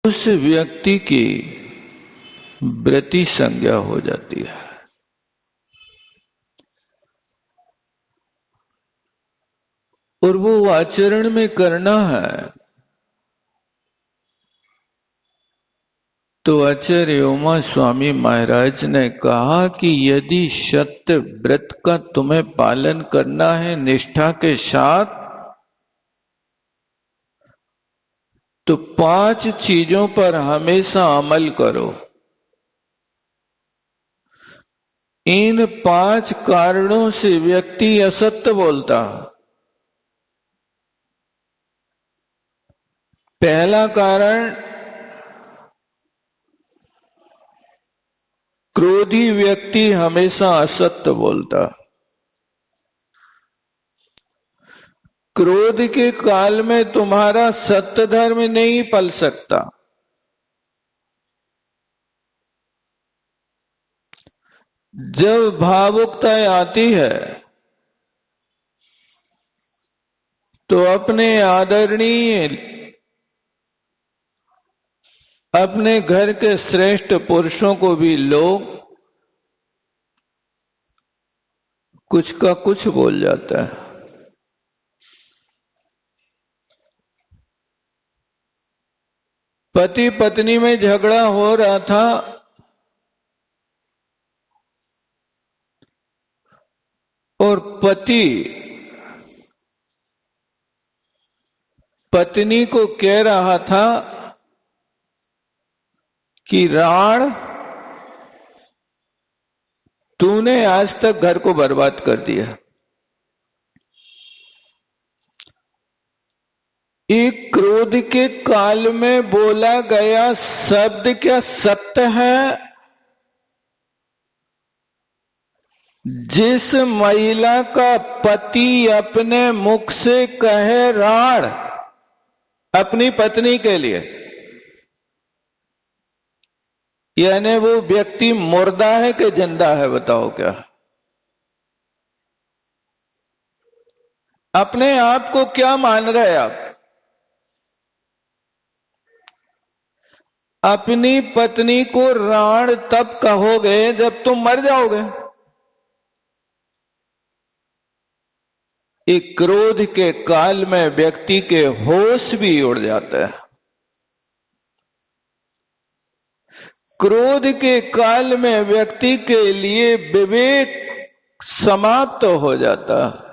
उस व्यक्ति की वृत्ति संज्ञा हो जाती है। और वो आचरण में करना है। तो आचार्य उमा स्वामी महाराज ने कहा कि यदि सत्य व्रत का तुम्हें पालन करना है निष्ठा के साथ, तो 5 चीजों पर हमेशा अमल करो। इन 5 कारणों से व्यक्ति असत्य बोलता। पहला कारण, क्रोधी व्यक्ति हमेशा असत्य बोलता। क्रोध के काल में तुम्हारा सत्य धर्म नहीं पल सकता। जब भावुकता आती है तो अपने आदरणीय, अपने घर के श्रेष्ठ पुरुषों को भी लोग कुछ का कुछ बोल जाता है। पति पत्नी में झगड़ा हो रहा था, और पति पत्नी को कह रहा था कि राण, तूने आज तक घर को बर्बाद कर दिया। एक क्रोध के काल में बोला गया शब्द क्या सत्य है? जिस महिला का पति अपने मुख से कहे राण अपनी पत्नी के लिए, यानी वो व्यक्ति मुर्दा है कि जिंदा है? बताओ क्या? अपने आप को क्या मान रहे आप? अपनी पत्नी को राण तब कहोगे जब तुम मर जाओगे। एक क्रोध के काल में व्यक्ति के होश भी उड़ जाता है। क्रोध के काल में व्यक्ति के लिए विवेक समाप्त हो जाता है।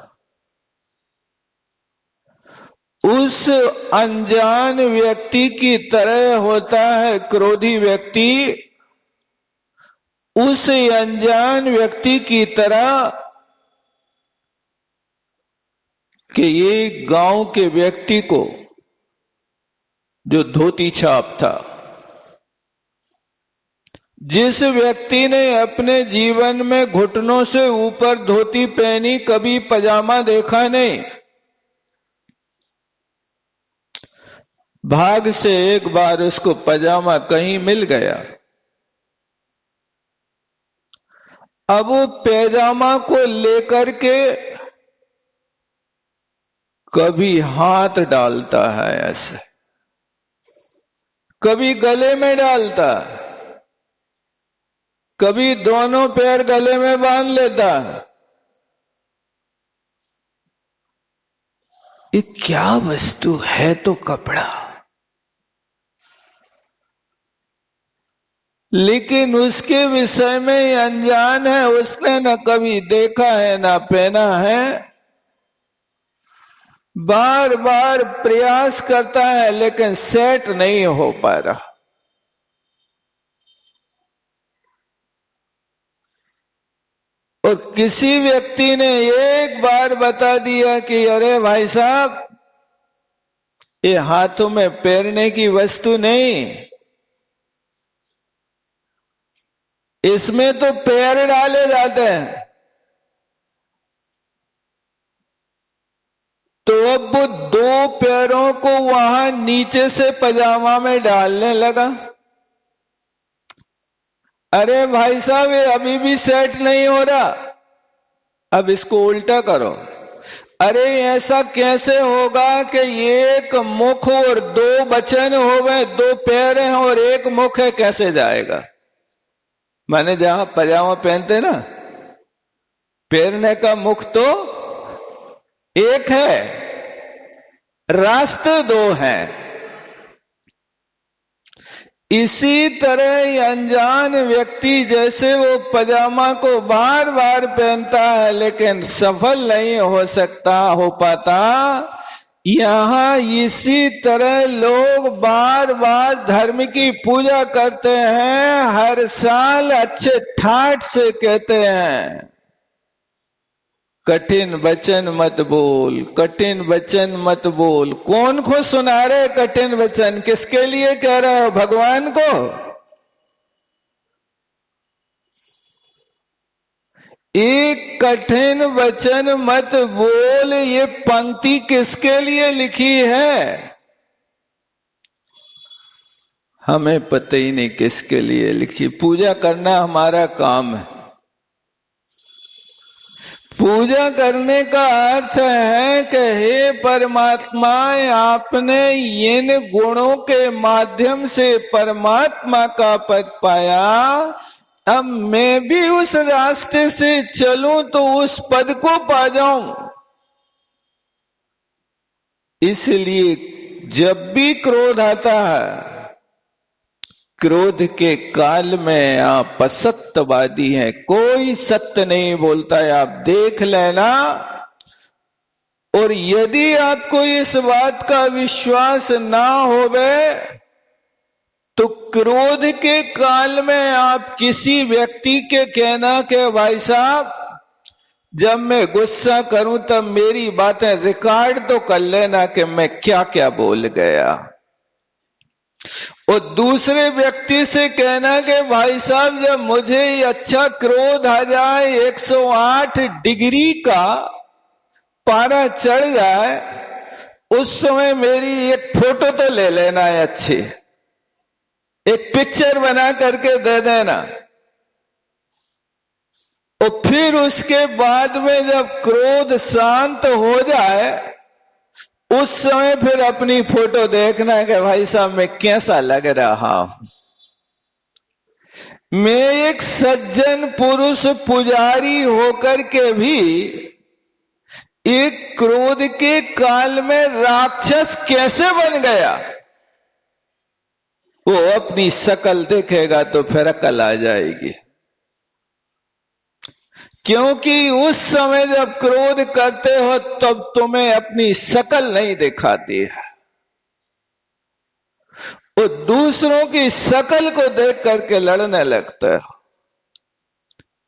उस अनजान व्यक्ति की तरह होता है क्रोधी व्यक्ति, उस अनजान व्यक्ति की तरह कि ये गांव के व्यक्ति को जो धोती छाप था, जिस व्यक्ति ने अपने जीवन में घुटनों से ऊपर धोती पहनी, कभी पजामा देखा नहीं, भाग से एक बार उसको पजामा कहीं मिल गया। अब वो पैजामा को लेकर के कभी हाथ डालता है ऐसे, कभी गले में डालता, कभी दोनों पैर गले में बांध लेता। ये क्या वस्तु है? तो कपड़ा। लेकिन उसके विषय में अनजान है, उसने न कभी देखा है न पहना है, बार बार प्रयास करता है लेकिन सेट नहीं हो पा रहा। और किसी व्यक्ति ने एक बार बता दिया कि अरे भाई साहब, ये हाथों में पहनने की वस्तु नहीं, इसमें तो पैर डाले जाते हैं। तो अब वो 2 पैरों को वहां नीचे से पजामा में डालने लगा। अरे भाई साहब, ये अभी भी सेट नहीं हो रहा, अब इसको उल्टा करो। अरे ऐसा कैसे होगा कि एक मुख और दो वचन होवे, दो पैर हैं और एक मुख है, कैसे जाएगा? माने जहां पजामा पहनते ना, पैरने का मुख तो एक है, रास्ते दो हैं। इसी तरह अनजान व्यक्ति जैसे वो पजामा को बार बार पहनता है लेकिन सफल नहीं हो पाता, यहां इसी तरह लोग बार बार धर्म की पूजा करते हैं, हर साल अच्छे ठाठ से कहते हैं कठिन वचन मत बोल, कठिन वचन मत बोल। कौन को सुना रहे कठिन वचन? किसके लिए कह रहे हो? भगवान को? एक कठिन वचन मत बोल, ये पंक्ति किसके लिए लिखी है? हमें पता ही नहीं किसके लिए लिखी। पूजा करना हमारा काम है। पूजा करने का अर्थ है कि हे परमात्मा, आपने इन गुणों के माध्यम से परमात्मा का पद पाया, अब मैं भी उस रास्ते से चलूं तो उस पद को पा जाऊं। इसलिए जब भी क्रोध आता है, क्रोध के काल में आप असत्यवादी हैं, कोई सत्य नहीं बोलता है, आप देख लेना। और यदि आपको इस बात का विश्वास ना होवे तो क्रोध के काल में आप किसी व्यक्ति के कहना के भाई साहब, जब मैं गुस्सा करूं तब मेरी बातें रिकॉर्ड तो कर लेना कि मैं क्या क्या बोल गया। और दूसरे व्यक्ति से कहना कि भाई साहब, जब मुझे अच्छा क्रोध आ जाए, 108 डिग्री का पारा चढ़ जाए, उस समय मेरी एक फोटो तो ले लेना है, अच्छी एक पिक्चर बना करके दे देना। और फिर उसके बाद में जब क्रोध शांत हो जाए, उस समय फिर अपनी फोटो देखना है कि भाई साहब मैं कैसा लग रहा हूं। मैं एक सज्जन पुरुष पुजारी होकर के भी एक क्रोध के काल में राक्षस कैसे बन गया? वो अपनी शकल देखेगा तो फिर अकल आ जाएगी। क्योंकि उस समय जब क्रोध करते हो तब तुम्हें अपनी शकल नहीं दिखाती है, वो दूसरों की शकल को देख करके लड़ने लगता है।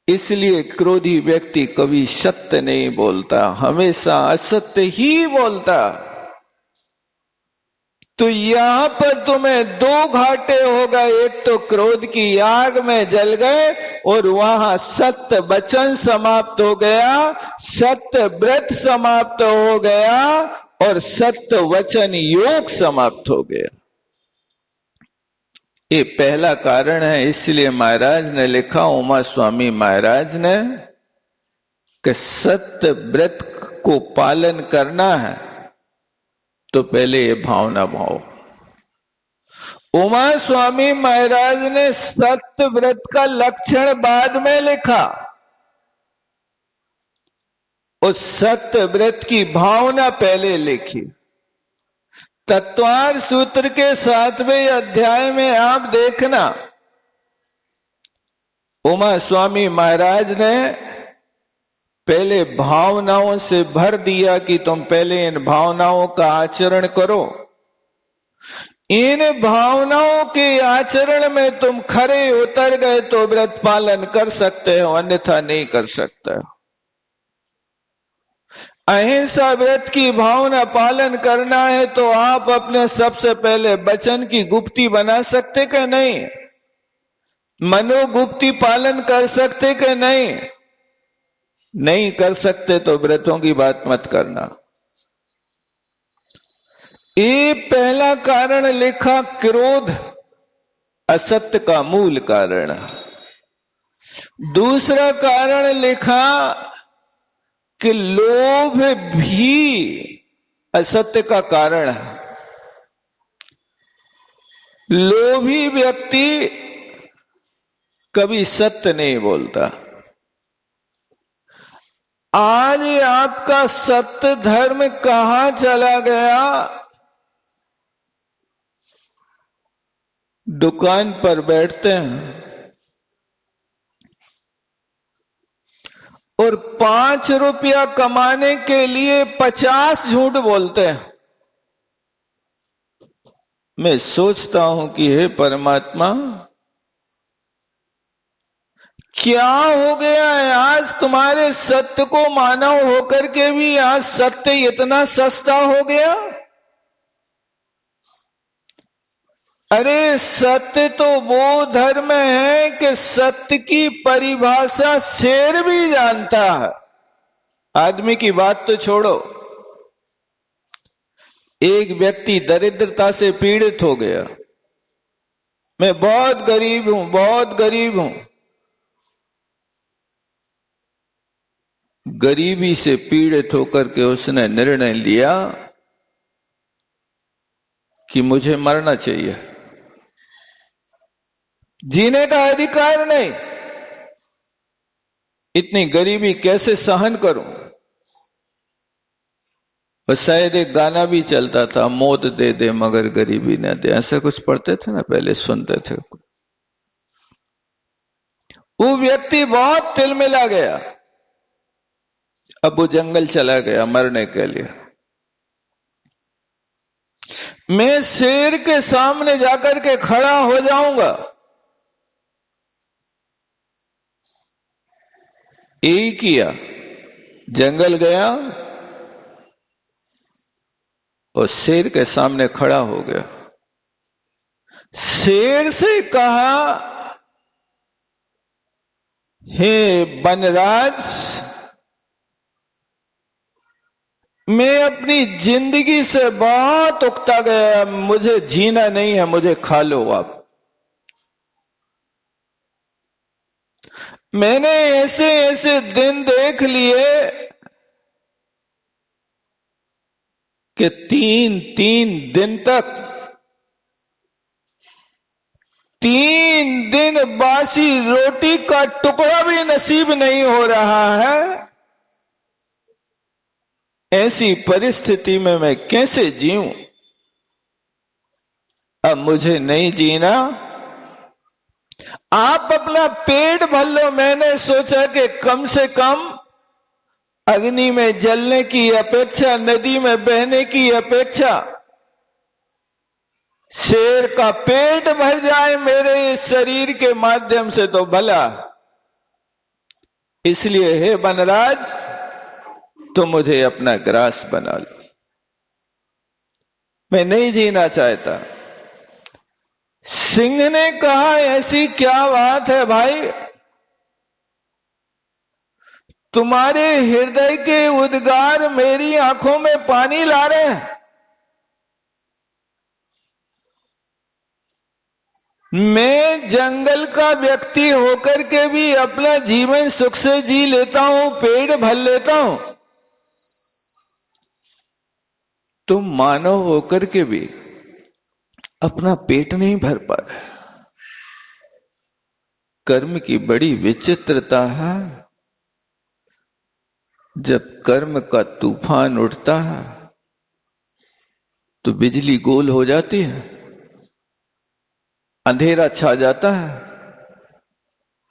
इसलिए क्रोधी व्यक्ति कभी सत्य नहीं बोलता, हमेशा असत्य ही बोलता। तो यहां पर तुम्हें दो घाटे हो गए, एक तो क्रोध की आग में जल गए और वहां सत्य वचन समाप्त हो गया, सत्य व्रत समाप्त हो गया और सत्य वचन योग समाप्त हो गया। ये पहला कारण है। इसलिए महाराज ने लिखा, उमा स्वामी महाराज ने, कि सत्य व्रत को पालन करना है तो पहले ये भावना भाव। उमा स्वामी महाराज ने सत्य व्रत का लक्षण बाद में लिखा, उस सत्य व्रत की भावना पहले लिखी। तत्वार सूत्र के 7वें अध्याय में आप देखना, उमा स्वामी महाराज ने पहले भावनाओं से भर दिया कि तुम पहले इन भावनाओं का आचरण करो। इन भावनाओं के आचरण में तुम खरे उतर गए तो व्रत पालन कर सकते हो, अन्यथा नहीं कर सकते हो। अहिंसा व्रत की भावना पालन करना है तो आप अपने सबसे पहले वचन की गुप्ती बना सकते कि नहीं? मनोगुप्ती पालन कर सकते कि नहीं? नहीं कर सकते तो व्रतों की बात मत करना। ये पहला कारण लिखा, क्रोध असत्य का मूल कारण। दूसरा कारण लिखा, कि लोभ भी असत्य का कारण है। लोभी व्यक्ति कभी सत्य नहीं बोलता। आज आपका सत्य धर्म कहां चला गया? दुकान पर बैठते हैं और 5 रुपया कमाने के लिए 50 झूठ बोलते हैं। मैं सोचता हूं कि हे परमात्मा, क्या हो गया है आज तुम्हारे सत्य को मानव होकर के भी आज सत्य इतना सस्ता हो गया? अरे सत्य तो वो धर्म है कि सत्य की परिभाषा शेर भी जानता है। आदमी की बात तो छोड़ो, एक व्यक्ति दरिद्रता से पीड़ित हो गया, मैं बहुत गरीब हूं, बहुत गरीब हूं। गरीबी से पीड़ित होकर के उसने निर्णय लिया कि मुझे मरना चाहिए, जीने का अधिकार नहीं, इतनी गरीबी कैसे सहन करूं। और शायद एक गाना भी चलता था, मौत दे दे मगर गरीबी न दे, ऐसा कुछ पढ़ते थे ना, पहले सुनते थे। वो व्यक्ति बहुत तिलमिला गया, अब वो जंगल चला गया मरने के लिए। मैं शेर के सामने जाकर के खड़ा हो जाऊंगा, यही किया। जंगल गया और शेर के सामने खड़ा हो गया। शेर से कहा, हे वनराज, मैं अपनी जिंदगी से बहुत उकता गया, मुझे जीना नहीं है, मुझे खा लो आप। मैंने ऐसे ऐसे दिन देख लिए कि 3 दिन तक 3 दिन बासी रोटी का टुकड़ा भी नसीब नहीं हो रहा है। ऐसी परिस्थिति में मैं कैसे जीऊं? अब मुझे नहीं जीना, आप अपना पेट भर लो। मैंने सोचा कि कम से कम अग्नि में जलने की अपेक्षा, नदी में बहने की अपेक्षा, शेर का पेट भर जाए मेरे इस शरीर के माध्यम से तो भला। इसलिए हे वनराज, तुम मुझे अपना ग्रास बना लो, मैं नहीं जीना चाहता। सिंह ने कहा, ऐसी क्या बात है भाई, तुम्हारे हृदय के उद्गार मेरी आंखों में पानी ला रहे हैं। मैं जंगल का व्यक्ति होकर के भी अपना जीवन सुख से जी लेता हूं, पेट भर लेता हूं, तुम मानव होकर के भी अपना पेट नहीं भर पा रहे। कर्म की बड़ी विचित्रता है। जब कर्म का तूफान उठता है तो बिजली गोल हो जाती है, अंधेरा छा जाता है,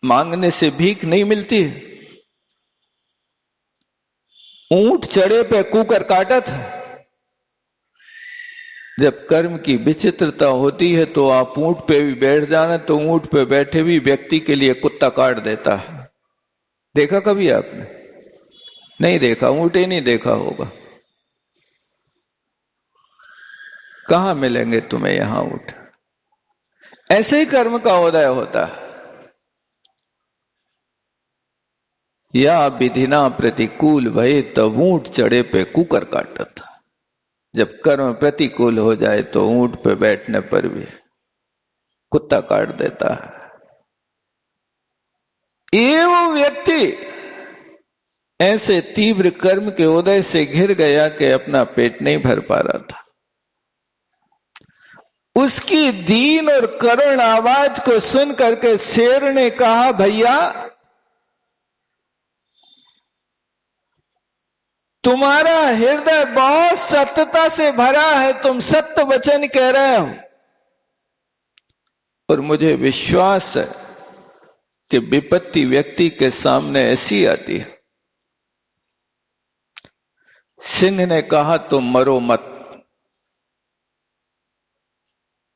मांगने से भीख नहीं मिलती है। ऊंट चढ़े पे कुकर काटा था। जब कर्म की विचित्रता होती है तो आप ऊंट पे भी बैठ जाना तो ऊंट पे बैठे भी व्यक्ति के लिए कुत्ता काट देता है। देखा कभी आपने? नहीं देखा, ऊंट ही नहीं देखा होगा। कहां मिलेंगे तुम्हें यहां ऊंट? ऐसे ही कर्म का उदय होता है। या विधिना प्रतिकूल भये तब ऊंट चढ़े पे कुकर काटत। जब कर्म प्रतिकूल हो जाए तो ऊंट पे बैठने पर भी कुत्ता काट देता है। ये वो व्यक्ति ऐसे तीव्र कर्म के उदय से घिर गया कि अपना पेट नहीं भर पा रहा था। उसकी दीन और करुण आवाज को सुन करके शेर ने कहा, भैया तुम्हारा हृदय बहुत सत्यता से भरा है, तुम सत्य वचन कह रहे हो और मुझे विश्वास है कि विपत्ति व्यक्ति के सामने ऐसी आती है। सिंह ने कहा, तुम मरो मत,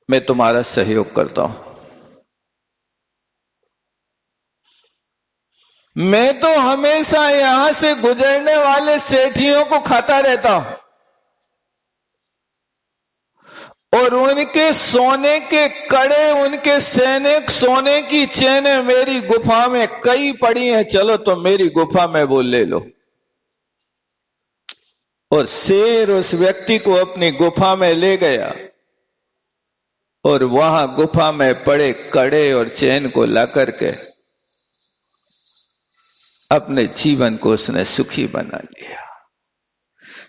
मैं तुम्हारा सहयोग करता हूं। मैं तो हमेशा यहां से गुजरने वाले सेठियों को खाता रहता हूं और उनके सोने के कड़े, उनके सैनिक सोने की चेनें मेरी गुफा में कई पड़ी हैं, चलो तो मेरी गुफा में वो ले लो। और शेर उस व्यक्ति को अपनी गुफा में ले गया और वहां गुफा में पड़े कड़े और चैन को ला करके अपने जीवन को उसने सुखी बना लिया।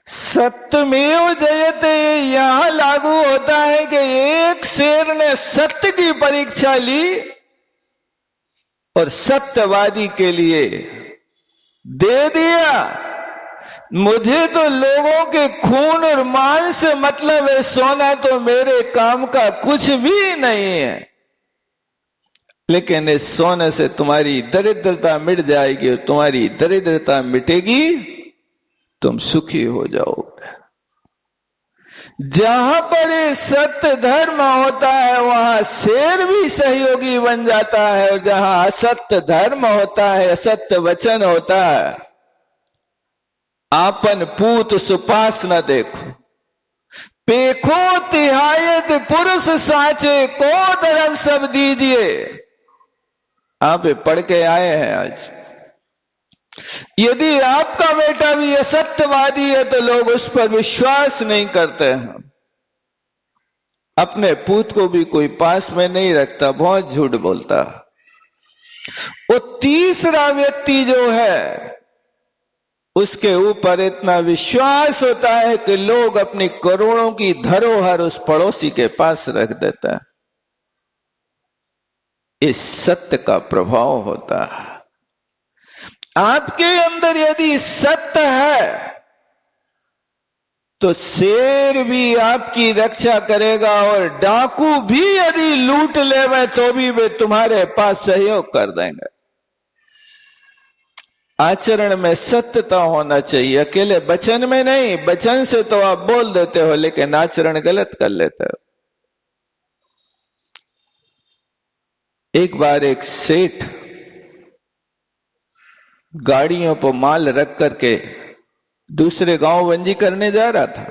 सत्यमेव जयते यहां लागू होता है कि एक शेर ने सत्य की परीक्षा ली और सत्यवादी के लिए दे दिया। मुझे तो लोगों के खून और मांस से मतलब है, सोना तो मेरे काम का कुछ भी नहीं है, लेकिन इस सोने से तुम्हारी दरिद्रता मिट जाएगी और तुम्हारी दरिद्रता मिटेगी, तुम सुखी हो जाओगे। जहां पर ये सत्य धर्म होता है वहां शेर भी सहयोगी बन जाता है, और जहां असत्य धर्म होता है, असत्य वचन होता है, आपन पूत सुपास न देखो, पेखो तिहायत पुरुष साचे को धर्म सब दीजिए। आप पढ़ के आए हैं आज। यदि आपका बेटा भी असत्यवादी है तो लोग उस पर विश्वास नहीं करते हैं। अपने पूत को भी कोई पास में नहीं रखता, बहुत झूठ बोलता। वो तीसरा व्यक्ति जो है उसके ऊपर इतना विश्वास होता है कि लोग अपनी करोड़ों की धरोहर उस पड़ोसी के पास रख देता है। इस सत्य का प्रभाव होता है। आपके अंदर यदि सत्य है तो शेर भी आपकी रक्षा करेगा और डाकू भी यदि लूट लेवे तो भी वे तुम्हारे पास सहयोग कर देंगे। आचरण में सत्यता होना चाहिए, अकेले वचन में नहीं। वचन से तो आप बोल देते हो लेकिन आचरण गलत कर लेते हो। एक बार एक सेठ गाड़ियों पर माल रख करके दूसरे गांव वंजी करने जा रहा था।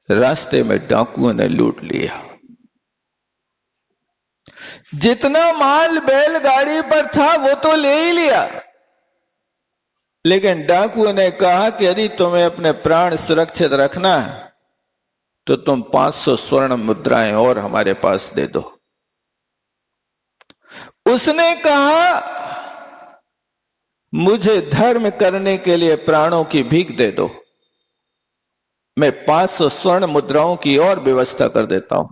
रास्ते में डाकुओं ने लूट लिया। जितना माल बैलगाड़ी पर था वो तो ले ही लिया, लेकिन डाकुओं ने कहा कि यदि तुम्हें अपने प्राण सुरक्षित रखना है तो तुम 500 स्वर्ण मुद्राएं और हमारे पास दे दो। उसने कहा मुझे धर्म करने के लिए प्राणों की भीख दे दो, मैं 500 स्वर्ण मुद्राओं की और व्यवस्था कर देता हूं।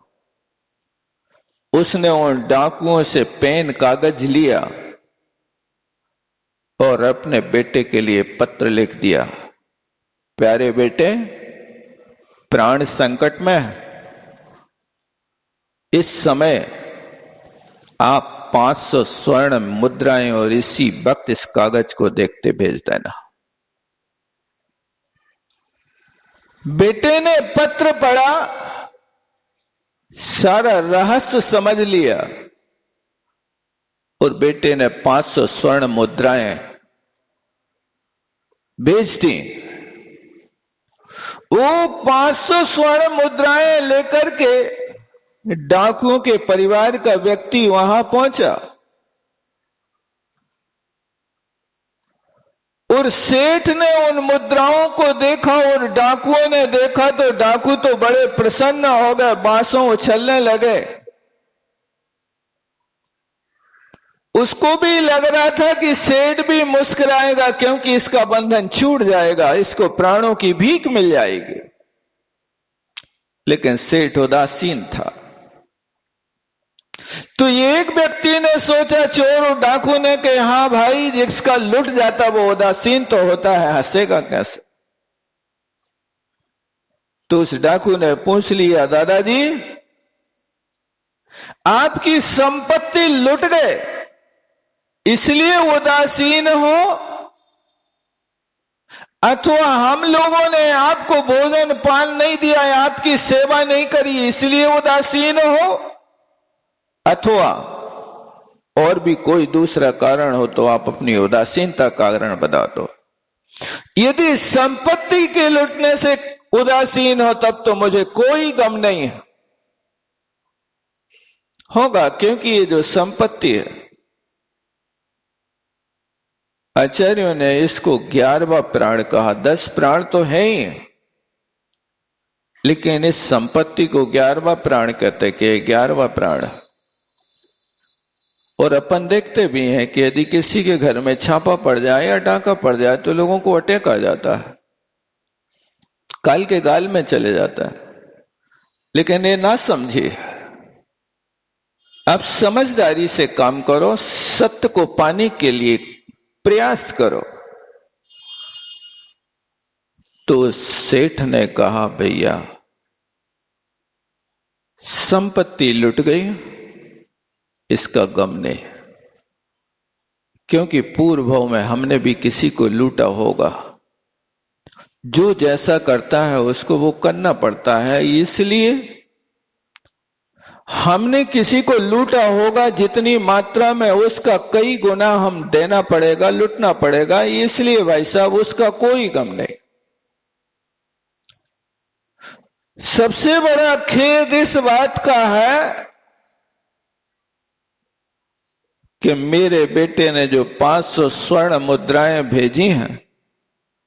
उसने उन डाकुओं से पेन कागज लिया और अपने बेटे के लिए पत्र लिख दिया, प्यारे बेटे, प्राण संकट में है, इस समय आप 500 स्वर्ण मुद्राएं और इसी वक्त इस कागज को देखते भेज देना। बेटे ने पत्र पढ़ा, सारा रहस्य समझ लिया और बेटे ने 500 स्वर्ण मुद्राएं भेज दी। वो 500 स्वर्ण मुद्राएं लेकर के डाकुओं के परिवार का व्यक्ति वहां पहुंचा और सेठ ने उन मुद्राओं को देखा और डाकुओं ने देखा तो डाकू तो बड़े प्रसन्न हो गए, बांसों उछलने लगे। उसको भी लग रहा था कि सेठ भी मुस्कुराएगा क्योंकि इसका बंधन छूट जाएगा, इसको प्राणों की भीख मिल जाएगी। लेकिन सेठ उदासीन था। तो एक व्यक्ति ने सोचा, चोर और डाकू ने, कि हां भाई, जिसका लुट जाता वो उदासीन तो होता है, हंसेगा कैसे? तो उस डाकू ने पूछ लिया, दादाजी आपकी संपत्ति लुट गए इसलिए उदासीन हो, अथवा हम लोगों ने आपको भोजन पान नहीं दिया, आपकी सेवा नहीं करी इसलिए उदासीन हो, अथवा और भी कोई दूसरा कारण हो तो आप अपनी उदासीनता का कारण बता दो। यदि संपत्ति के लुटने से उदासीन हो तब तो मुझे कोई गम नहीं है होगा, क्योंकि ये जो संपत्ति है, आचार्यों ने इसको 11वां प्राण कहा। 10 प्राण तो है ही, लेकिन इस संपत्ति को 11वां प्राण कहते कि 11वां प्राण। और अपन देखते भी हैं कि यदि किसी के घर में छापा पड़ जाए या डाका पड़ जाए तो लोगों को अटैक आ जाता है, काल के गाल में चले जाता है। लेकिन ये ना समझिए, आप समझदारी से काम करो, सत्य को पाने के लिए प्रयास करो। तो सेठ ने कहा, भैया संपत्ति लुट गई, इसका गम नहीं, क्योंकि पूर्व भाव में हमने भी किसी को लूटा होगा। जो जैसा करता है उसको वो करना पड़ता है, इसलिए हमने किसी को लूटा होगा, जितनी मात्रा में उसका कई गुना हम देना पड़ेगा, लूटना पड़ेगा, इसलिए भाई साहब उसका कोई गम नहीं। सबसे बड़ा खेद इस बात का है कि मेरे बेटे ने जो 500 स्वर्ण मुद्राएं भेजी हैं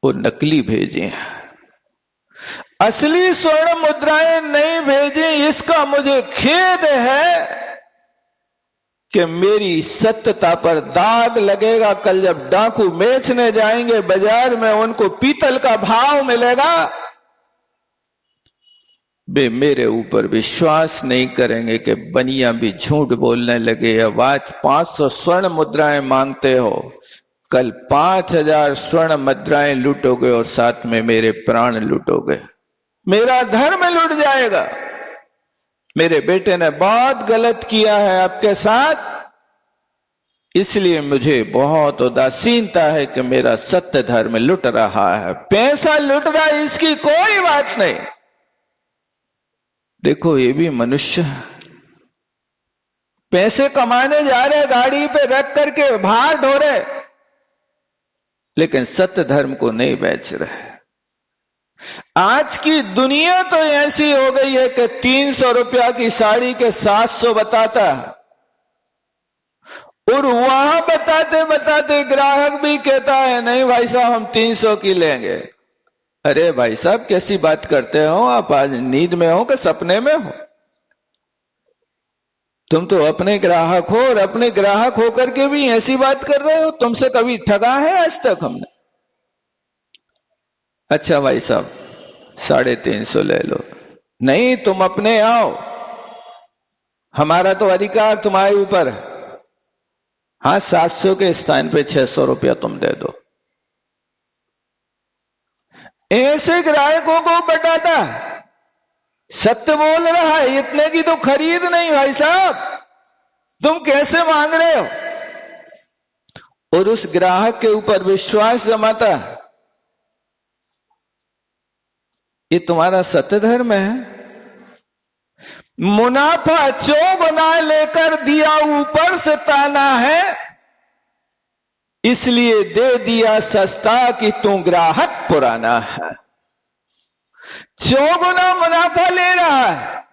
वो नकली भेजी हैं, असली स्वर्ण मुद्राएं नहीं भेजी। इसका मुझे खेद है कि मेरी सत्यता पर दाग लगेगा। कल जब डाकू बेचने जाएंगे बाजार में, उनको पीतल का भाव मिलेगा, वे मेरे ऊपर विश्वास नहीं करेंगे कि बनिया भी झूठ बोलने लगे। अब आज 500 स्वर्ण मुद्राएं मांगते हो, कल 5000 स्वर्ण मुद्राएं लूटोगे और साथ में मेरे प्राण लूटोगे, मेरा धर्म लूट जाएगा। मेरे बेटे ने बहुत गलत किया है आपके साथ, इसलिए मुझे बहुत उदासीनता है कि मेरा सत्य धर्म लुट रहा है। पैसा लुट रहा है इसकी कोई बात नहीं। देखो ये भी मनुष्य है, पैसे कमाने जा रहे, गाड़ी पे रख करके भार ढो रहे, लेकिन सत्य धर्म को नहीं बेच रहे। आज की दुनिया तो ऐसी हो गई है कि 300 रुपया की साड़ी के 700 बताता है, और वहां बताते बताते ग्राहक भी कहता है नहीं भाई साहब हम 300 की लेंगे। अरे भाई साहब कैसी बात करते हो आप? आज नींद में हो कि सपने में हो? तुम तो अपने ग्राहक हो, और अपने ग्राहक होकर के भी ऐसी बात कर रहे हो। तुमसे कभी ठगा है आज तक हमने? अच्छा भाई साहब 350 ले लो। नहीं, तुम अपने आओ, हमारा तो अधिकार तुम्हारे ऊपर है। हाँ, 700 के स्थान पे 600 रुपया तुम दे दो। ऐसे ग्राहकों को बताता सत्य बोल रहा है, इतने की तो खरीद नहीं भाई साहब, तुम कैसे मांग रहे हो? और उस ग्राहक के ऊपर विश्वास जमाता, ये तुम्हारा सत्य धर्म है। मुनाफा चौगुना लेकर दिया ऊपर से ताना है, इसलिए दे दिया सस्ता कि तू ग्राहक पुराना है। चौगुना मुनाफा ले रहा है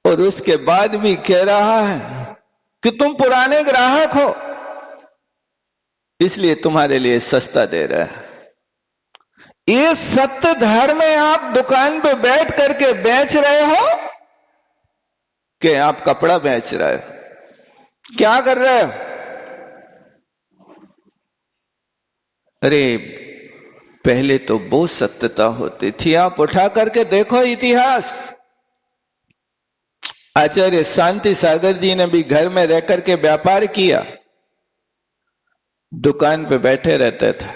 और उसके बाद भी कह रहा है कि तुम पुराने ग्राहक हो, इसलिए तुम्हारे लिए सस्ता दे रहा है। ये सत्य धर्म में आप दुकान पे बैठ करके बेच रहे हो कि आप कपड़ा बेच रहे हो? क्या कर रहे हो? अरे पहले तो बहुत सत्यता होती थी, आप उठा करके देखो इतिहास। आचार्य शांति सागर जी ने भी घर में रह करके व्यापार किया, दुकान पे बैठे रहते थे,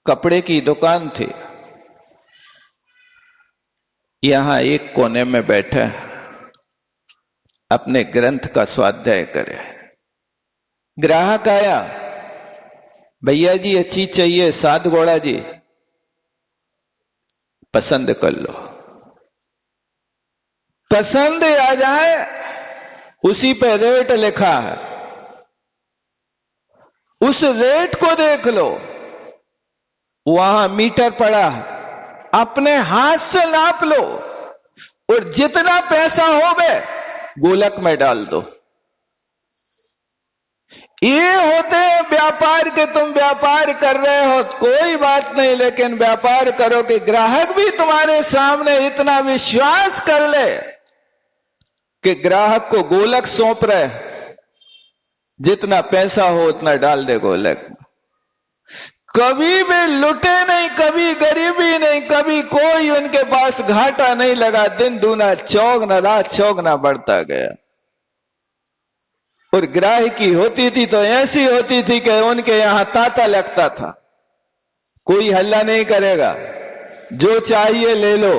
कपड़े की दुकान थी, यहां एक कोने में बैठे अपने ग्रंथ का स्वाध्याय करे। ग्राहक आया, भैया जी ये चीज चाहिए, 7 घोड़ा जी, पसंद कर लो। पसंद आ जाए उसी पे रेट लिखा है, उस रेट को देख लो, वहां मीटर पड़ा है, अपने हाथ से नाप लो और जितना पैसा हो गए गोलक में डाल दो। ये होते हैं व्यापार के, तुम व्यापार कर रहे हो कोई बात नहीं, लेकिन व्यापार करो कि ग्राहक भी तुम्हारे सामने इतना विश्वास कर ले कि ग्राहक को गोलक सौंप रहे, जितना पैसा हो उतना डाल दे गोलक। कभी भी लुटे नहीं, कभी गरीबी नहीं, कभी कोई उनके पास घाटा नहीं लगा, दिन दूना चौगना, रात चौगना बढ़ता गया। और ग्राहकी होती थी तो ऐसी होती थी कि उनके यहां तांता लगता था, कोई हल्ला नहीं करेगा, जो चाहिए ले लो,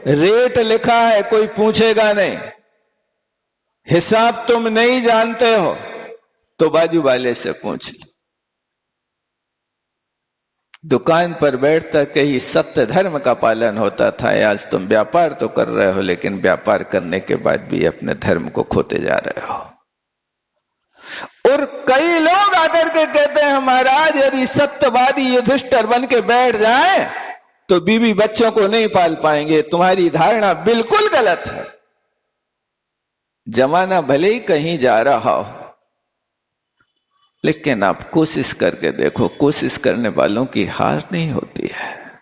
रेट लिखा है कोई पूछेगा नहीं, हिसाब तुम नहीं जानते हो तो बाजू वाले से पूछ लो। दुकान पर बैठकर के ही सत्य धर्म का पालन होता था। आज तुम व्यापार तो कर रहे हो, लेकिन व्यापार करने के बाद भी अपने धर्म को खोते जा रहे हो। और कई लोग आकर के कहते हैं महाराज यदि सत्यवादी युधिष्ठिर बन के बैठ जाए तो बीवी बच्चों को नहीं पाल पाएंगे। तुम्हारी धारणा बिल्कुल गलत है। जमाना भले ही कहीं जा रहा हो, लेकिन आप कोशिश करके देखो, कोशिश करने वालों की हार नहीं होती है।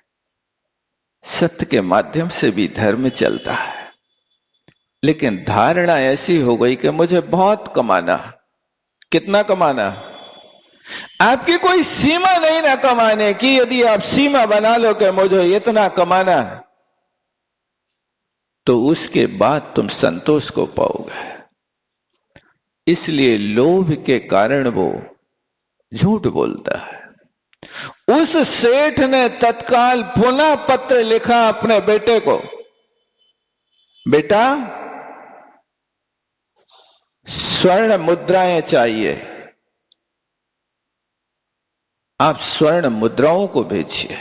सत्य के माध्यम से भी धर्म चलता है, लेकिन धारणा ऐसी हो गई कि मुझे बहुत कमाना। कितना कमाना? आपकी कोई सीमा नहीं ना कमाने की। यदि आप सीमा बना लो कि मुझे इतना कमाना है, तो उसके बाद तुम संतोष को पाओगे। इसलिए लोभ के कारण वो झूठ बोलता है। उस सेठ ने तत्काल पुनः पत्र लिखा अपने बेटे को, बेटा स्वर्ण मुद्राएं चाहिए, आप स्वर्ण मुद्राओं को भेजिए।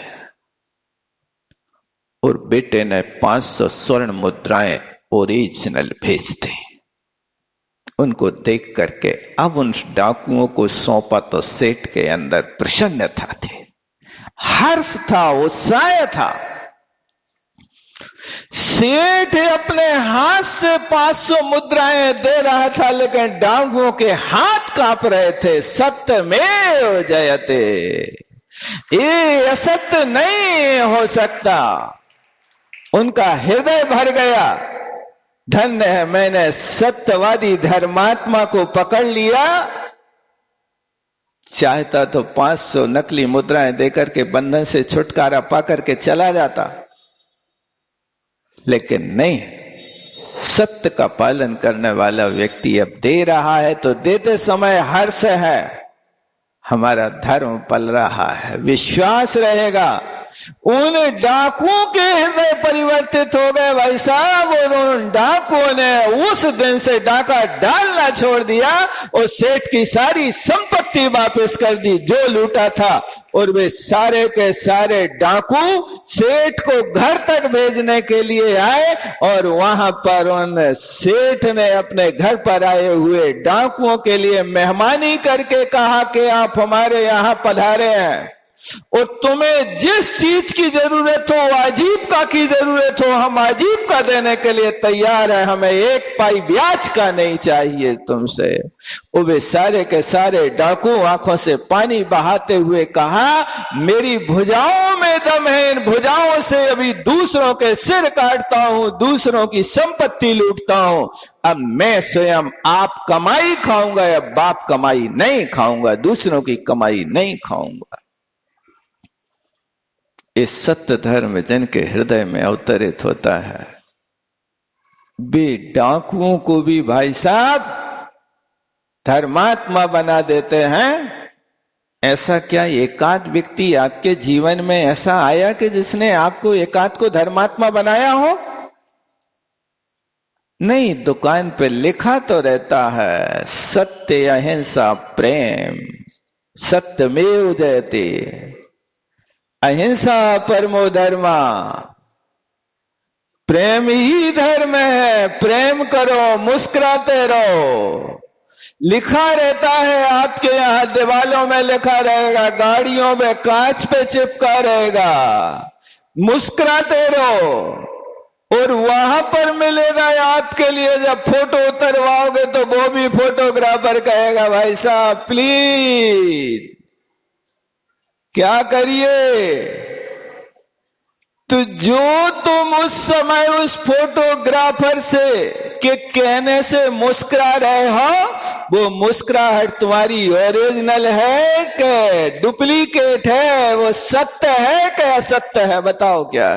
और बेटे ने 500 स्वर्ण मुद्राएं ओरिजिनल भेज दी। उनको देख करके अब उन डाकुओं को सौंपा तो सेठ के अंदर प्रसन्नता थी, हर्ष था, उत्साह था। सेठ अपने हाथ से 500 मुद्राएं दे रहा था, लेकिन डाकुओं के हाथ कांप रहे थे। सत्यमेव जयते, ये असत्य नहीं हो सकता। उनका हृदय भर गया। धन्य है, मैंने सत्यवादी धर्मात्मा को पकड़ लिया। चाहता तो 500 नकली मुद्राएं देकर के बंधन से छुटकारा पाकर के चला जाता, लेकिन नहीं। सत्य का पालन करने वाला व्यक्ति अब दे रहा है तो देते समय हर्ष है, हमारा धर्म पल रहा है, विश्वास रहेगा। उन डाकुओं के हृदय परिवर्तित हो गए भाई साहब, और उन डाकुओं ने उस दिन से डाका डालना छोड़ दिया और सेठ की सारी संपत्ति वापस कर दी जो लूटा था। और वे सारे के सारे डाकू सेठ को घर तक भेजने के लिए आए, और वहां पर उन सेठ ने अपने घर पर आए हुए डाकुओं के लिए मेहमानी करके कहा कि आप हमारे यहां पधारे हैं, और तुम्हें जिस चीज की जरूरत हो, आजीविका की जरूरत हो, हम आजीविका देने के लिए तैयार हैं, हमें एक पाई ब्याज का नहीं चाहिए तुमसे। वो वे सारे के सारे डाकू आंखों से पानी बहाते हुए कहा, मेरी भुजाओं में दम है, इन भुजाओं से अभी दूसरों के सिर काटता हूं, दूसरों की संपत्ति लूटता हूं। अब मैं स्वयं आप कमाई खाऊंगा, अब बाप कमाई नहीं खाऊंगा, दूसरों की कमाई नहीं खाऊंगा। इस सत्य धर्म जिनके हृदय में अवतरित होता है, वे डाकुओं को भी भाई साहब धर्मात्मा बना देते हैं। ऐसा क्या एकाध व्यक्ति आपके जीवन में ऐसा आया कि जिसने आपको एकाध को धर्मात्मा बनाया हो? नहीं, दुकान पे लिखा तो रहता है सत्य अहिंसा प्रेम, सत्यमेव जयते, अहिंसा परमो धर्मा, प्रेम ही धर्म है, प्रेम करो, मुस्कुराते रहो। लिखा रहता है आपके यहां दीवालों में लिखा रहेगा, गाड़ियों में कांच पे चिपका रहेगा, मुस्कुराते रहो। और वहां पर मिलेगा आपके लिए, जब फोटो उतरवाओगे तो वो भी फोटोग्राफर कहेगा, भाई साहब प्लीज क्या करिए। तो जो तुम उस समय उस फोटोग्राफर से के कहने से मुस्कुरा रहे हो, वो मुस्कुराहट तुम्हारी ओरिजिनल है कि डुप्लीकेट है? वो सत्य है कि असत्य है? बताओ क्या।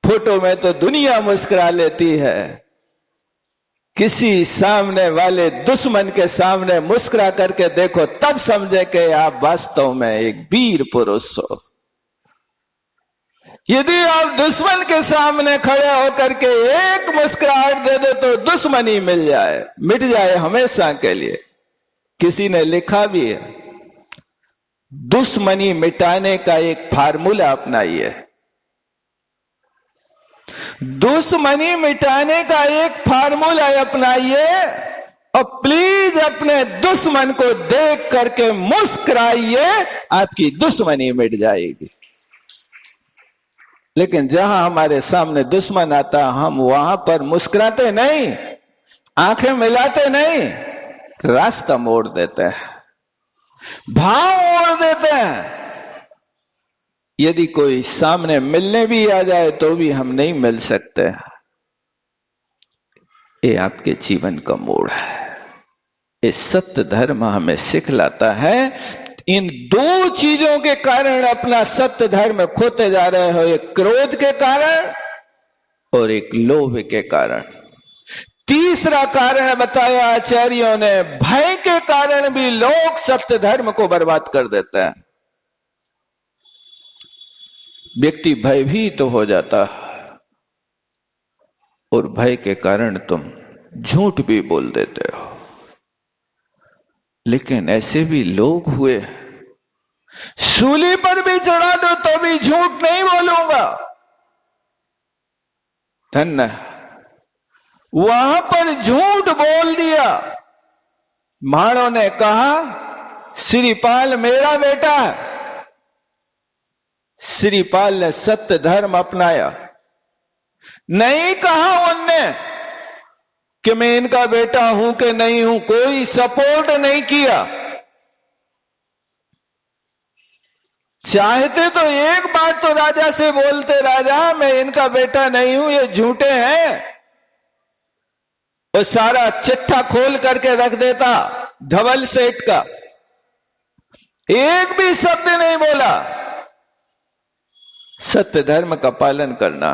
फोटो में तो दुनिया मुस्कुरा लेती है, किसी सामने वाले दुश्मन के सामने मुस्कुरा करके देखो, तब समझे कि आप वास्तव में एक वीर पुरुष हो। यदि आप दुश्मन के सामने खड़े होकर के एक मुस्कुराहट दे दो तो दुश्मनी मिल जाए, मिट जाए हमेशा के लिए। किसी ने लिखा भी है, दुश्मनी मिटाने का एक फार्मूला अपनाइए। दुश्मनी मिटाने का एक फार्मूला अपनाइए और प्लीज अपने दुश्मन को देख करके मुस्कुराइए, आपकी दुश्मनी मिट जाएगी। लेकिन जहां हमारे सामने दुश्मन आता, हम वहां पर मुस्कुराते नहीं, आंखें मिलाते नहीं, रास्ता मोड़ देते हैं, भाव मोड़ देते हैं। यदि कोई सामने मिलने भी आ जाए तो भी हम नहीं मिल सकते। ये आपके जीवन का मोड़ है। ये सत्य धर्म हमें सिखलाता है। इन दो चीजों के कारण अपना सत्य धर्म खोते जा रहे हो, एक क्रोध के कारण और एक लोभ के कारण। तीसरा कारण बताया आचार्यों ने, भय के कारण भी लोग सत्य धर्म को बर्बाद कर देते हैं। व्यक्ति भयभीत तो हो जाता है और भय के कारण तुम झूठ भी बोल देते हो। लेकिन ऐसे भी लोग हुए, सूली पर भी चढ़ा दो तो भी झूठ नहीं बोलूंगा, धन्य। वहां पर झूठ बोल दिया। महाणों ने कहा श्रीपाल मेरा बेटा है। श्रीपाल ने सत्य धर्म अपनाया। नहीं कहा उनने कि मैं इनका बेटा हूं कि नहीं हूं, कोई सपोर्ट नहीं किया। चाहते तो एक बात तो राजा से बोलते, राजा मैं इनका बेटा नहीं हूं, ये झूठे हैं, और सारा चिट्ठा खोल करके रख देता धवल सेठ का। एक भी शब्द नहीं बोला। सत्य धर्म का पालन करना।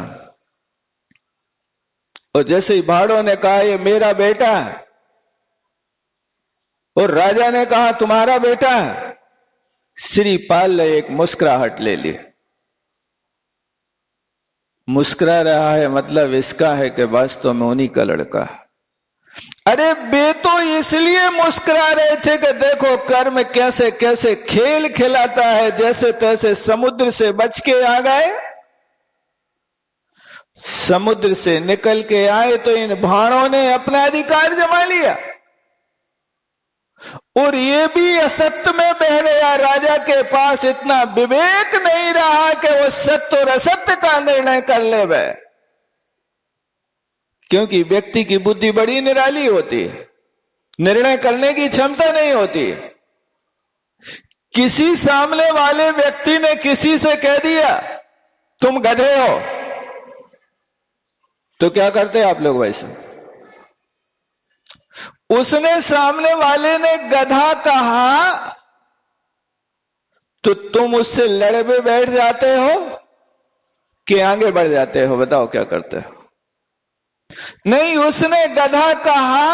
और जैसे ही भाड़ों ने कहा ये मेरा बेटा है और राजा ने कहा तुम्हारा बेटा है, श्रीपाल ने एक मुस्कुराहट ले ली। मुस्कुरा रहा है मतलब इसका है कि वास्तव में उन्हीं का लड़का। अरे वे तो इसलिए मुस्कुरा रहे थे कि देखो कर्म कैसे कैसे खेल खिलाता है, जैसे तैसे समुद्र से बच के आ गए। समुद्र से निकल के आए तो इन भाणों ने अपना अधिकार जमा लिया और ये भी असत्य में बह गया। राजा के पास इतना विवेक नहीं रहा कि वो सत्य और असत्य का निर्णय कर ले वह, क्योंकि व्यक्ति की बुद्धि बड़ी निराली होती है, निर्णय करने की क्षमता नहीं होती। किसी सामने वाले व्यक्ति ने किसी से कह दिया तुम गधे हो, तो क्या करते आप लोग वैसे? उसने सामने वाले ने गधा कहा तो तुम उससे लड़ में बैठ जाते हो कि आगे बढ़ जाते हो? बताओ क्या करते हो? नहीं, उसने गधा कहा,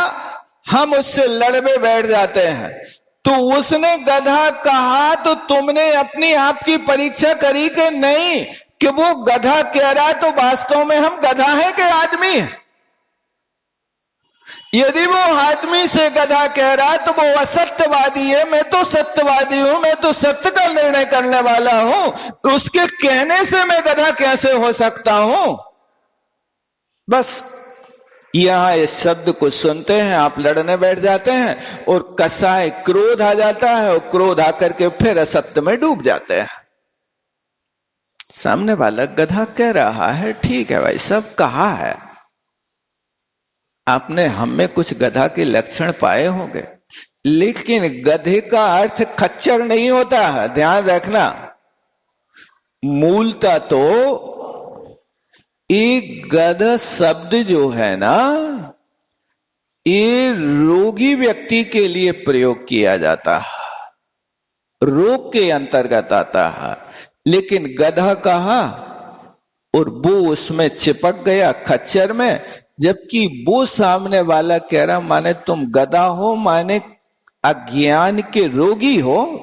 हम उससे लड़ में बैठ जाते हैं। तो उसने गधा कहा तो तुमने अपनी आप की परीक्षा करी कि नहीं कि वो गधा कह रहा तो वास्तव में हम गधा हैं कि आदमी हैं? यदि वो आदमी से गधा कह रहा है तो वो असत्यवादी है, मैं तो सत्यवादी हूं, मैं तो सत्य का निर्णय करने वाला हूं, तो उसके कहने से मैं गधा कैसे हो सकता हूं? बस यहां इस शब्द को सुनते हैं, आप लड़ने बैठ जाते हैं और कसाय क्रोध आ जाता है और क्रोध आकर के फिर असत्य में डूब जाते हैं। सामने वाला गधा कह रहा है, ठीक है भाई, सब कहा है, आपने हम में कुछ गधा के लक्षण पाए होंगे, लेकिन गधे का अर्थ खच्चर नहीं होता है, ध्यान रखना। मूलतः तो एक गधा शब्द जो है ना, ये रोगी व्यक्ति के लिए प्रयोग किया जाता है, रोग के अंतर्गत आता है। लेकिन गधा कहा और वो उसमें चिपक गया खच्चर में, जबकि वो सामने वाला कह रहा माने तुम गधा हो, माने अज्ञान के रोगी हो।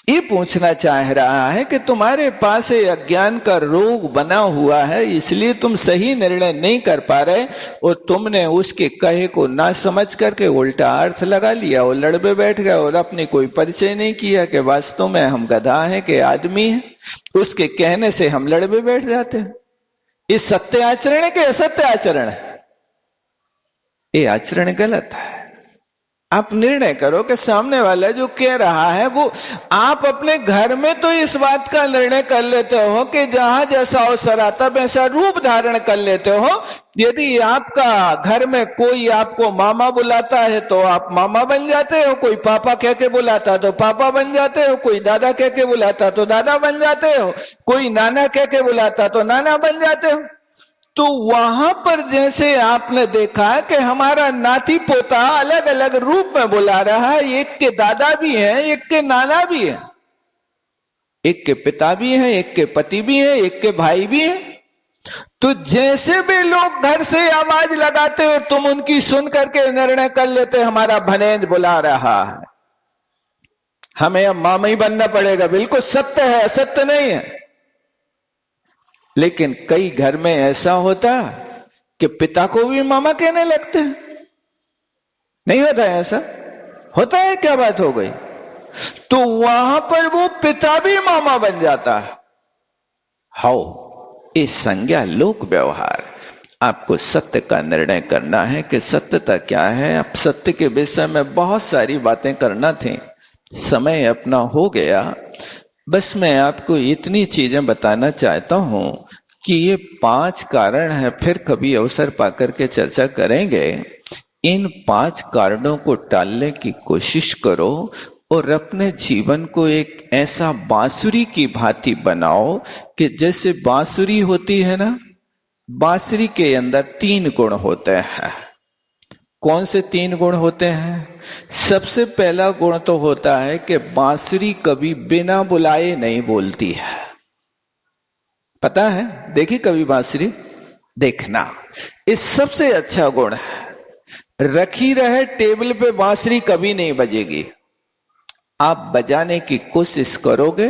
ये पूछना चाह रहा है कि तुम्हारे पास अज्ञान का रोग बना हुआ है, इसलिए तुम सही निर्णय नहीं कर पा रहे और तुमने उसके कहे को ना समझ करके उल्टा अर्थ लगा लिया और लड़ में बैठ गए और अपनी कोई परिचय नहीं किया कि वास्तव में हम गधा हैं कि आदमी हैं। उसके कहने से हम लड़ में बैठ जाते हैं। ये सत्य आचरण है कि असत्य आचरण है? ये आचरण गलत है। आप निर्णय करो कि सामने वाला जो कह रहा है वो, आप अपने घर में तो इस बात का निर्णय कर लेते हो कि जहां जैसा अवसर आता वैसा रूप धारण कर लेते हो। यदि आपका घर में कोई आपको मामा बुलाता है तो आप मामा बन जाते हो, कोई पापा कह के बुलाता तो पापा बन जाते हो, कोई दादा कह के बुलाता तो दादा बन जाते हो, कोई नाना कह के बुलाता तो नाना बन जाते हो। तो वहां पर जैसे आपने देखा कि हमारा नाती पोता अलग अलग रूप में बुला रहा है, एक के दादा भी हैं, एक के नाना भी हैं, एक के पिता भी हैं, एक के पति भी हैं, एक के भाई भी हैं। तो जैसे भी लोग घर से आवाज लगाते हो तुम उनकी सुन करके निर्णय कर लेते हमारा भनेज बुला रहा है, हमें अब मामा ही बनना पड़ेगा। बिल्कुल सत्य है, असत्य नहीं है। लेकिन कई घर में ऐसा होता कि पिता को भी मामा कहने लगते हैं। नहीं होता है ऐसा? होता है, क्या बात हो गई? तो वहां पर वो पिता भी मामा बन जाता है। हाउ ये संज्ञा लोक व्यवहार। आपको सत्य का निर्णय करना है कि सत्यता क्या है। अब सत्य के विषय में बहुत सारी बातें करना थी, समय अपना हो गया। बस मैं आपको इतनी चीजें बताना चाहता हूं कि ये 5 कारण है, फिर कभी अवसर पाकर के चर्चा करेंगे। इन 5 कारणों को टालने की कोशिश करो और अपने जीवन को एक ऐसा बांसुरी की भांति बनाओ कि जैसे बांसुरी होती है ना, बांसुरी के अंदर 3 गुण होते हैं। कौन से 3 गुण होते हैं? सबसे पहला गुण तो होता है कि बांसुरी कभी बिना बुलाए नहीं बोलती है। पता है? देखी कभी बांसुरी? देखना, ये सबसे अच्छा गुण है। रखी रहे टेबल पे बांसुरी कभी नहीं बजेगी। आप बजाने की कोशिश करोगे,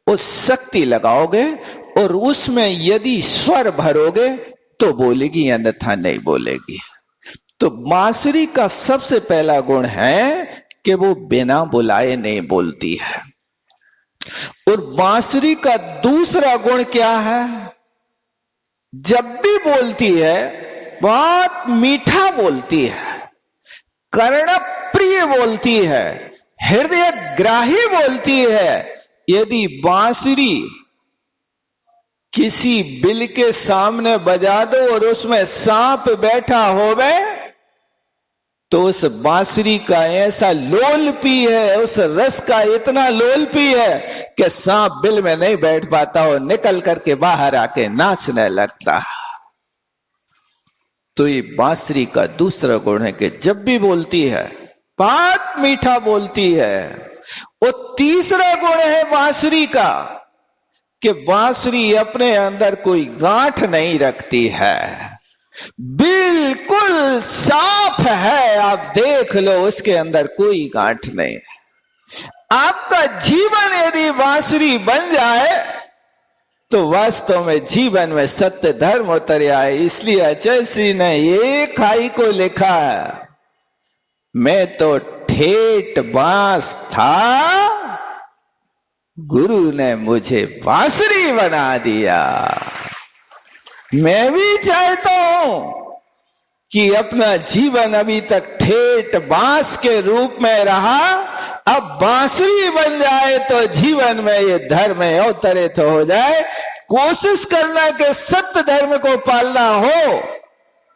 उस शक्ति लगाओगे और उसमें यदि स्वर भरोगे तो बोलेगी, अन्यथा नहीं बोलेगी। तो बांसुरी का सबसे पहला गुण है कि वो बिना बुलाए नहीं बोलती है। और बांसुरी का दूसरा गुण क्या है? जब भी बोलती है बहुत मीठा बोलती है, कर्ण प्रिय बोलती है, हृदय ग्राही बोलती है। यदि बांसुरी किसी बिल के सामने बजा दो और उसमें सांप बैठा होवे तो उस बांसुरी का ऐसा लोलपी है, उस रस का इतना लोलपी है कि सांप बिल में नहीं बैठ पाता और निकल करके बाहर आके नाचने लगता। तो ये बांसुरी का दूसरा गुण है कि जब भी बोलती है बात मीठा बोलती है। और तीसरा गुण है बांसुरी का कि बांसुरी अपने अंदर कोई गांठ नहीं रखती है, बिल्कुल साफ है। आप देख लो उसके अंदर कोई गांठ नहीं है। आपका जीवन यदि बांसुरी बन जाए तो वास्तव में जीवन में सत्य धर्म उतर आए। इसलिए अचल श्री ने एक खाई को लिखा है, मैं तो ठेठ बांस था, गुरु ने मुझे बांसुरी बना दिया। मैं भी चाहता हूं कि अपना जीवन अभी तक ठेठ बांस के रूप में रहा, अब बांसुरी बन जाए तो जीवन में ये धर्म अवतरित हो जाए। कोशिश करना कि सत्य धर्म को पालना हो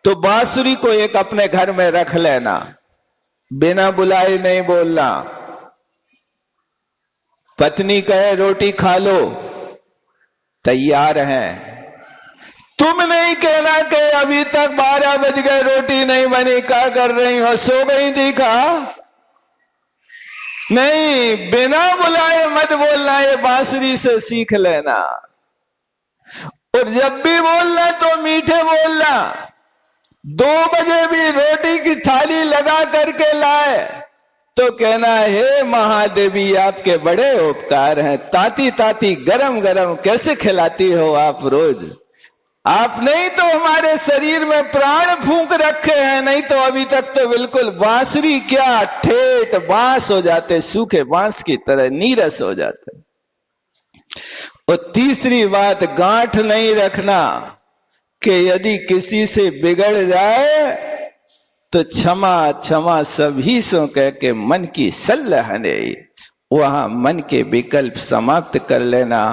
तो बांसुरी को एक अपने घर में रख लेना, बिना बुलाए नहीं बोलना। पत्नी कहे रोटी खा लो, तैयार हैं। तुम नहीं कहना कि अभी तक 12 बज गए रोटी नहीं बनी, क्या कर रही हो, सो गई थी का? नहीं, बिना बुलाए मत बोलना, ये बांसुरी से सीख लेना। और जब भी बोलना तो मीठे बोलना। 2 बजे भी रोटी की थाली लगा करके लाए तो कहना, हे महादेवी आपके बड़े उपकार हैं, ताती ताती गरम गरम कैसे खिलाती हो आप रोज। आप नहीं तो हमारे शरीर में प्राण फूंक रखे हैं, नहीं तो अभी तक तो बिल्कुल बांसुरी क्या ठेठ बांस हो जाते, सूखे बांस की तरह नीरस हो जाते। और तीसरी बात, गांठ नहीं रखना कि यदि किसी से बिगड़ जाए तो क्षमा क्षमा सभी सो कह के मन की सलाह नहीं, वहां मन के विकल्प समाप्त कर लेना।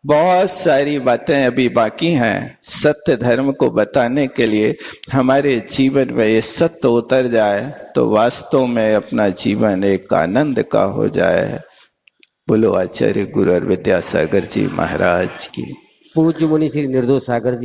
बहुत सारी बातें अभी बाकी हैं सत्य धर्म को बताने के लिए। हमारे जीवन में ये सत्य उतर जाए तो वास्तव में अपना जीवन एक आनंद का हो जाए। बोलो आचार्य गुरु और विद्यासागर जी महाराज की। पूज्य मुनि श्री निर्दोष सागर जी